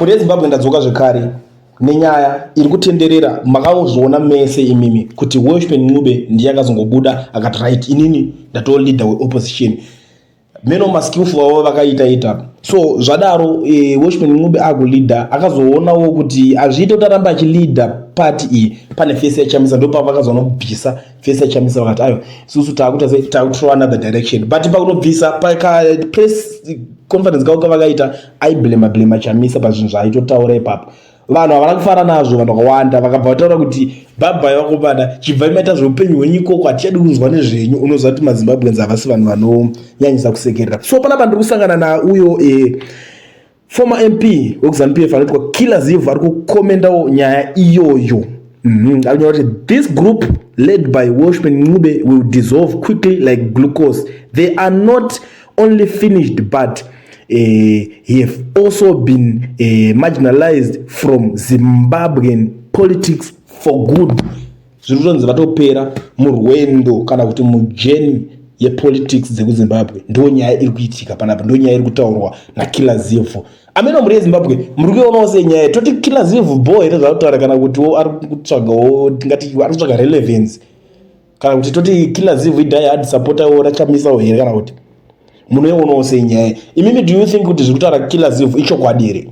mhuri yezimbabwe ndadzoka zvekare nenyaya iri kutenderera makazviona mese imimi kuti Welshman Ncube ndiye akazongobuda akati right inini ndatoo leader weopposition meno maskillful wavo vakaita so zvadaro Welshman Ncube akuleader akazoonawo kuti azviite kuti aramba achileader party iyi pane face yachamisa ndo pavakazoona kubvisa face yachamisa vakati ayo susu takuthrow another direction but pakunobvisa press conference kako kavakaita aiblema chamisa pazvinhu zvaitotaura ipapo vanhu havana kufara nazvo vanhu vakawanda vakabva vataura kuti bhabhai vakobada chibva imaita zveupenyu hwenyikoko hatichadi kunzwa nezvenyu unoziva kuti mazimbabweans havasi vanhu vanonyanyisa kusekerera so panapa ndiri kusangana nauyo former MP wekuZANU-PF anoitwa Killer Ziv ari kukomendawo nyaya iyoyo anyora kuti this group led by Welshman Ncube will dissolve quickly like glucose. They are not only finished but have also been marginalized from Zimbabwean politics for good. Zvirutonzi vatopera murwendo kana kuti mujeni yepolitics dzekuzimbabwe ndo nyaya iri kuitika panapa ndo nyaya iri kutaurwa naKiller Ziv amene muri yezimbabwe muri kuonawo senyaya toti Killer Ziv boy rezvataura kana kuti ari kutsvagawo tingati ari kutsvaga relevance kana kuti toti Killer Ziv idai hard supporter wo rachamisawo here kana kuti munoionawo senyaya imimi do you think kuti zviri kutaura Killer Ziv ichokwadi here